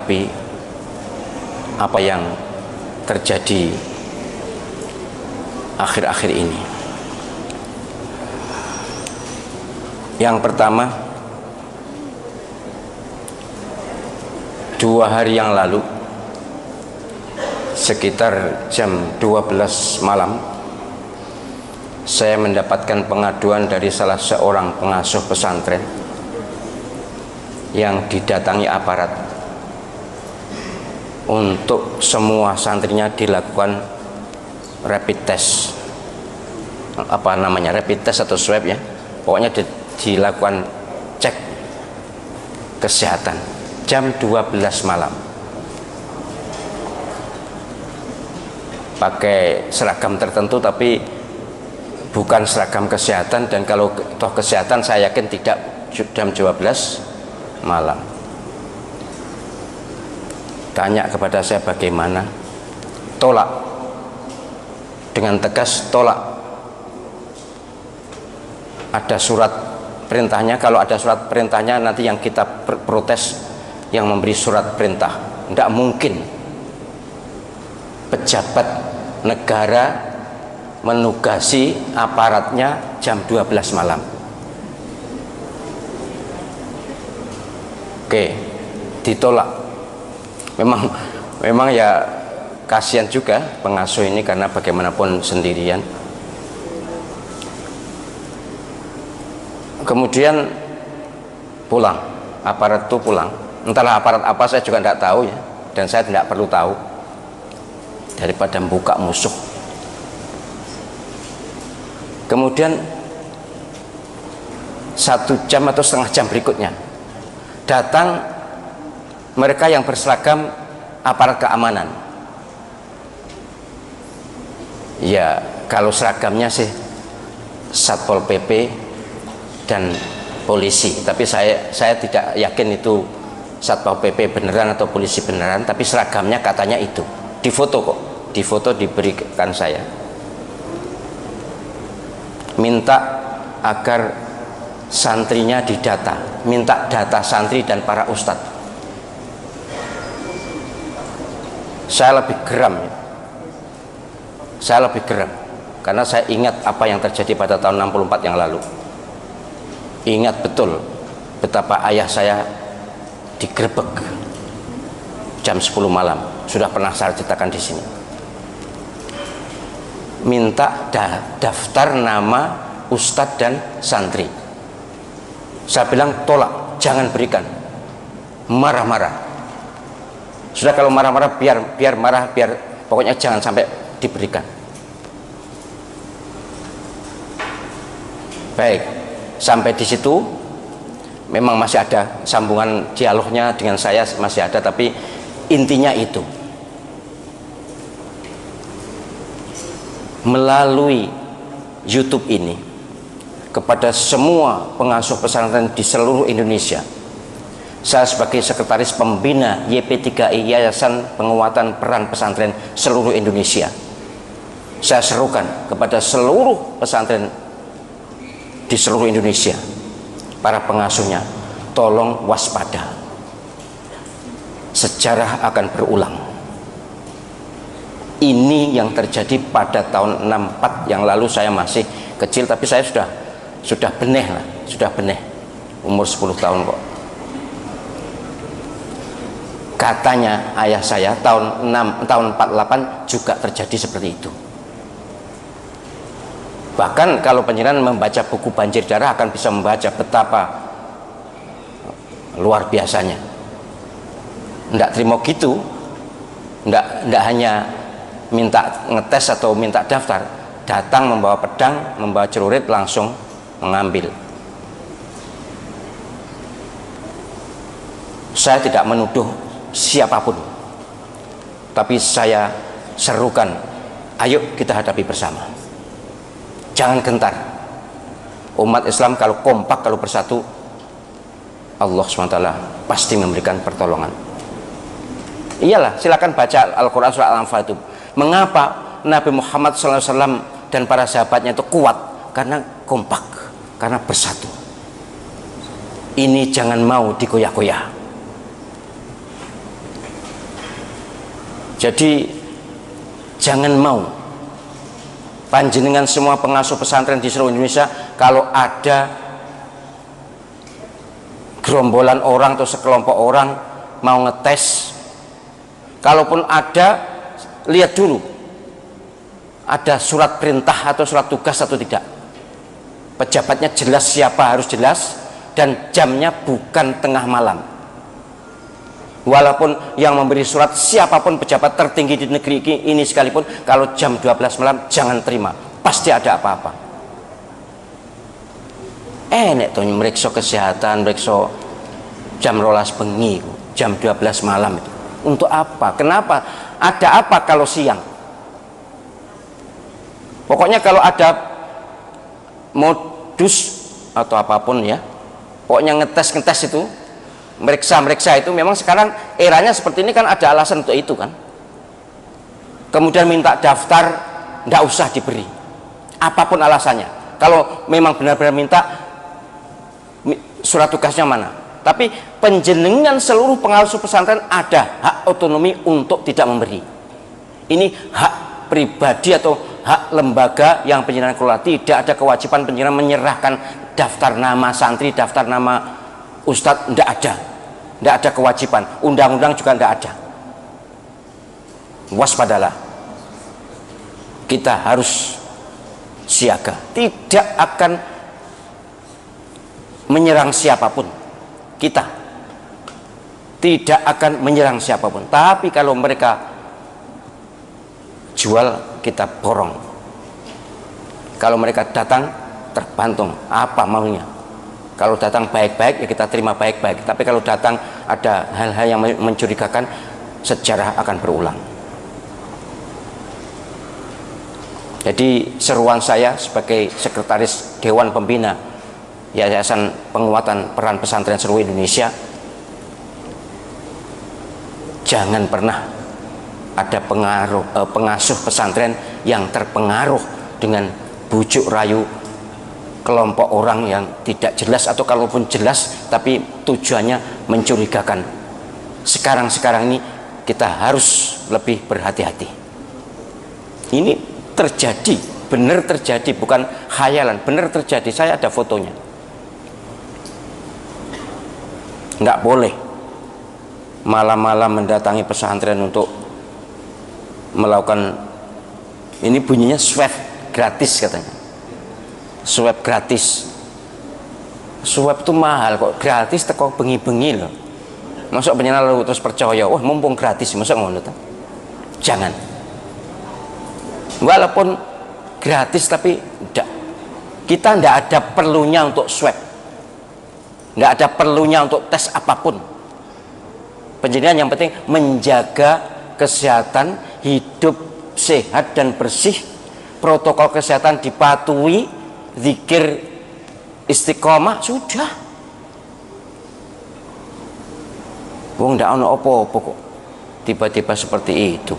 menghadapi apa yang terjadi akhir-akhir ini. Yang pertama, 2 hari yang lalu sekitar jam 12 malam saya mendapatkan pengaduan dari salah seorang pengasuh pesantren yang didatangi aparat untuk semua santrinya dilakukan rapid test, rapid test atau swab ya, pokoknya dilakukan cek kesehatan jam 12 malam pakai seragam tertentu tapi bukan seragam kesehatan, dan kalau toh kesehatan saya yakin tidak jam 12 malam. Tanya kepada saya bagaimana, tolak dengan tegas, tolak. Ada surat perintahnya, kalau ada surat perintahnya nanti yang kita protes yang memberi surat perintah. Tidak mungkin pejabat negara menugasi aparatnya jam 12 malam. Oke, ditolak. Memang ya kasihan juga pengasuh ini karena bagaimanapun sendirian. Kemudian pulang, aparat itu pulang. Entahlah aparat apa, saya juga tidak tahu ya, dan saya tidak perlu tahu daripada membuka musuh. Kemudian 1 jam atau setengah jam berikutnya datang mereka yang berseragam aparat keamanan. Ya, kalau seragamnya sih Satpol PP dan polisi, tapi saya tidak yakin itu Satpol PP beneran atau polisi beneran, tapi seragamnya katanya itu. Difoto kok, difoto diberikan saya. Minta agar santrinya didata, minta data santri dan para ustadz. Saya lebih geram ya. Saya lebih geram karena saya ingat apa yang terjadi pada tahun 64 yang lalu. Ingat betul betapa ayah saya digerebek jam 10 malam. Sudah pernah saya ceritakan di sini. Minta daftar nama ustadz dan santri. Saya bilang tolak, jangan berikan. Marah-marah. Sudah kalau marah-marah biar marah, biar pokoknya jangan sampai diberikan. Baik, sampai di situ memang masih ada sambungan dialognya dengan saya, masih ada, tapi intinya itu. Melalui YouTube ini kepada semua pengasuh pesantren di seluruh Indonesia, saya sebagai sekretaris pembina YP3I, Yayasan Penguatan Peran Pesantren seluruh Indonesia, saya serukan kepada seluruh pesantren di seluruh Indonesia, para pengasuhnya, tolong waspada. Sejarah akan berulang. Ini yang terjadi pada tahun 64 yang lalu. Saya masih kecil, tapi saya sudah beneh lah, sudah beneh, umur 10 tahun kok. Katanya ayah saya tahun 48 juga terjadi seperti itu. Bahkan kalau penjenengan membaca buku Banjir Darah akan bisa membaca betapa luar biasanya. Nggak terima gitu, nggak hanya minta ngetes atau minta daftar, datang membawa pedang, membawa celurit, langsung mengambil. Saya tidak menuduh siapapun, tapi saya serukan, ayo kita hadapi bersama, jangan gentar. Umat Islam kalau kompak, kalau bersatu, Allah SWT pasti memberikan pertolongan. Iyalah, silakan baca Al-Quran surah Al-Anfal itu. Mengapa Nabi Muhammad SAW dan para sahabatnya itu kuat? Karena kompak, karena bersatu. Ini jangan mau digoyah-goyah. Jadi jangan mau panjenengan semua pengasuh pesantren di seluruh Indonesia, kalau ada gerombolan orang atau sekelompok orang mau ngetes, kalaupun ada, lihat dulu ada surat perintah atau surat tugas atau tidak, pejabatnya jelas siapa, harus jelas, dan jamnya bukan tengah malam. Walaupun yang memberi surat siapapun pejabat tertinggi di negeri ini sekalipun, kalau jam 12 malam jangan terima, pasti ada apa-apa. Nek tuh meriksa kesehatan, meriksa jam 12 bengi, jam 12 malam itu untuk apa? Kenapa? Ada apa kalau siang? Pokoknya kalau ada modus atau apapun ya, pokoknya ngetes itu, meriksa itu, memang sekarang eranya seperti ini kan, ada alasan untuk itu kan. Kemudian minta daftar, nggak usah diberi apapun alasannya. Kalau memang benar-benar minta, surat tugasnya mana? Tapi penjenengan seluruh pengasuh pesantren ada hak otonomi untuk tidak memberi. Ini hak pribadi atau hak lembaga yang penjenengan kelola. Tidak ada kewajiban penjenengan menyerahkan daftar nama santri, daftar nama ustadz, tidak ada. Tidak ada kewajiban, undang-undang juga tidak ada. Waspadalah, kita harus siaga, tidak akan menyerang siapapun. Kita tidak akan menyerang siapapun, tapi kalau mereka jual, kita borong. Kalau mereka datang, tergantung apa maunya. Kalau datang baik-baik, ya kita terima baik-baik. Tapi kalau datang ada hal-hal yang mencurigakan, sejarah akan berulang. Jadi seruan saya sebagai sekretaris Dewan Pembina Yayasan Penguatan Peran Pesantren Seluruh Indonesia, jangan pernah ada pengasuh pesantren yang terpengaruh dengan bujuk rayu kelompok orang yang tidak jelas, atau kalaupun jelas tapi tujuannya mencurigakan. Sekarang ini kita harus lebih berhati-hati. Ini terjadi, benar terjadi, bukan khayalan, benar terjadi. Saya ada fotonya. Nggak boleh malam-malam mendatangi pesantren untuk melakukan, ini bunyinya swab gratis katanya. Swab gratis, swab itu mahal kok, gratis teko bengi-bengi loh. Masuk penyenal lalu terus percaya, wah mumpung gratis, masuk ngono tuh. Jangan. Walaupun gratis tapi tidak, kita tidak ada perlunya untuk swab, tidak ada perlunya untuk tes apapun. Penjenengan yang penting menjaga kesehatan, hidup sehat dan bersih, protokol kesehatan dipatuhi, zikir istiqomah, sudah. Wong ndak ono apa-apa kok tiba-tiba seperti itu.